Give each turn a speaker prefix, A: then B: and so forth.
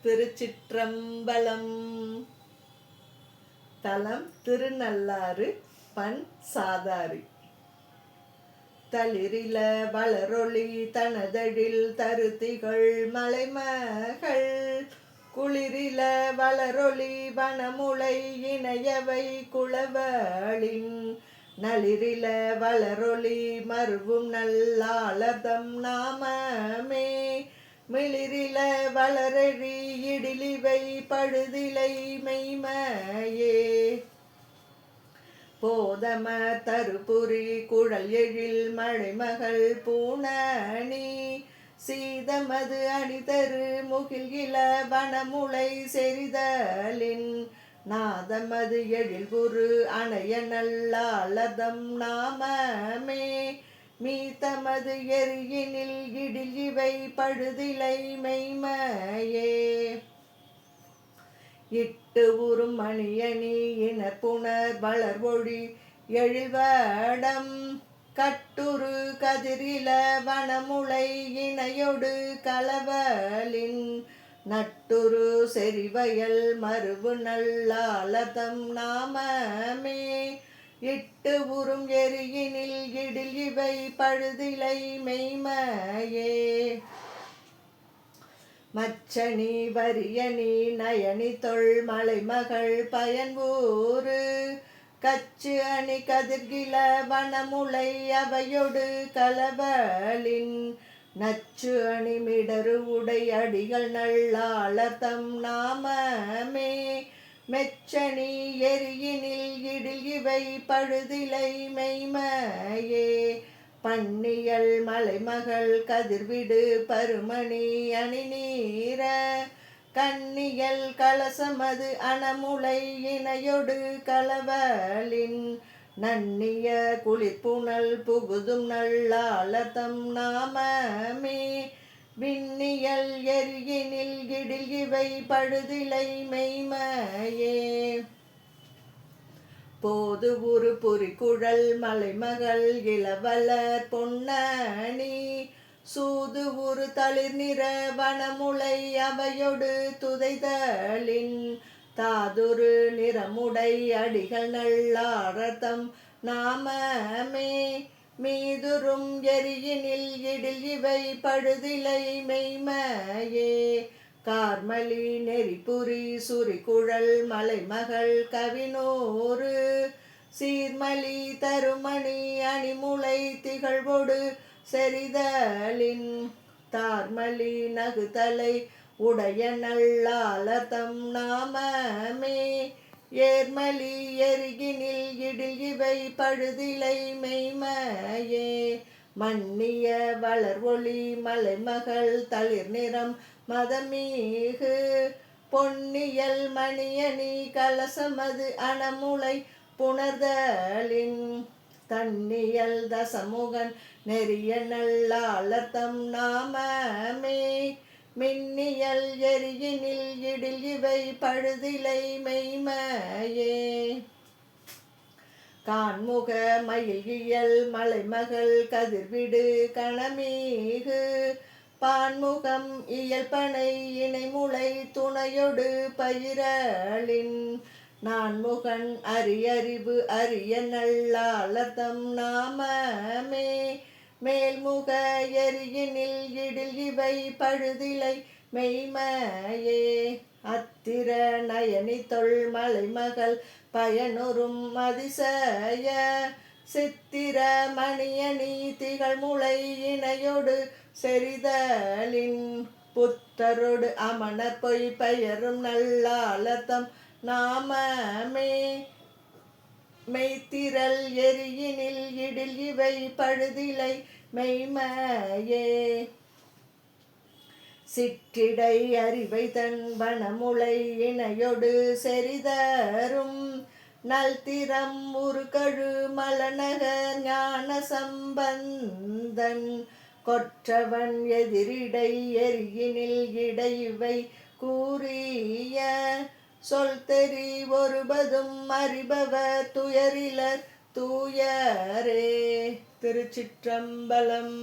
A: திருச்சிற்றம்பலம். தலம் திருநள்ளாறு. பண் சாதாரி. தளிரில வளரொளி தனதழில் தருத்திகள் மலைமகள் குளிரில வளரொளி வனமுலை இணையவை குளவளின் நளிரில வளரொளி மருவும் நல்லாளதம் நாமமே மிளிரில வளரெழி இடிலிவை பழுதிலை மெய்மையே போதம தருபுரி குழல் எழில் மழைமகள் பூணணி சீதமது அணிதரு முகில் இள வனமுலை செறிதலின் நாதமது எழில்புரு அணைய நல்லாளதம் நாமமே மீதமது எரியினில் இடில் இவை பழுதிலை மெய்மையே இட்டு உறும் மணியணி இனப்புணர் வளர்வொழி எழில்வடம் கட்டுரு கதிரில வனமுலை இணையொடு கலவலின் நட்டுரு செறிவயல் மருவு நல்லாளதம் நாமமே இட்டு உறும் எரியினில் இடில் இவை பழுதிலை மெய்மையே மச்சணி வரியணி நயனி தொல் மலைமகள் பயன்பூரு கச்சு அணி கதிர்கில வனமுலை அவையொடு கலவலின் நச்சு அணி மிடரு உடை அடிகள் நல்லாளதம் நாமமே மெச்சணி எரியினில் இடில் இவை பழுதிலை மெய்மையே பன்னியல் மலைமகள் கதிர்விடு பருமணி அணி நீர கன்னியல் கலசமது அணமுலை இணையொடு கலவலின் நன்னிய குளிர்புணல் புகுதும் நல்லாளதம் நாமமே விண்ணியல் எரியினில் இடில் இவை பழுதிலை மெய்மையே போது உரு புரிகுழல் மலைமகள் இளவலர் பொன்னணி சூது உரு தளிர் நிற வனமுலை அவையொடு துதைதலின் தாதுரு நிறமுடை அடிகள் நல்லாரதம் நாமமே மீதுரும் எரியினில் இடில் இவை பழுதிலை மெய்மையே கார்மலி நெறிபுரி சுரிகுழல் மலைமகள் கவினூறு சீர்மலி தருமணி அணிமுலை திகழ்வொடு செறிதலின் தார்மலி நகுதலை உடைய நல்லாளதம் நாமமே ஏர்மலி எரிகினில் இடில் இவை பழுதிலை மெய்மையே மன்னிய வளர்வொளி மலைமகள் தளிர் நிறம் மதமீகு பொன்னியல் மணியணி கலசமது அணமுலை புணர்தலின் தன்னியல் தசமுகன் நெறிய நல்லாளதம் நாமமே மின்னியல் எரியினில் இடில் இவை பழுதிலை மெய்மையே கான்முக மயில்கியல் மலைமகள் கதிர்விடு கணமீகு பான்முகம் இயல்பனை இணைமுலை துணையொடு பயிரலின் நான்முகன் அரியறிவு அரிய நல்லாளதம் நாமமே மேல்முக எரியினில் இடில் இவை பழுதிலை மெய்மையே அத்திர நயனி தொல் மலைமகள் பயனுறும் அதிசய சித்திர மணியணி திகழ்முலை இணையொடு செறிதலின் புத்தரொடு அமணர் பொய் பெயரும் நல்லாளதம் நாமமே மெய்த்திரல் எரியினில் இடில் இவை பழுதிலை மெய்மையே சிற்றிடை அறிவை தன் வனமுலை இணையொடு செறிதரும் நல்திறம் உருகழு மலநகர் ஞான சம்பந்தன் கொற்றவன் எதிரிடை எரியினில் இடைவை கூறிய சொல் தெரி ஒருபதும் அறிபவர் துயரிலர் தூயரே. திருச்சிற்றம்பலம்.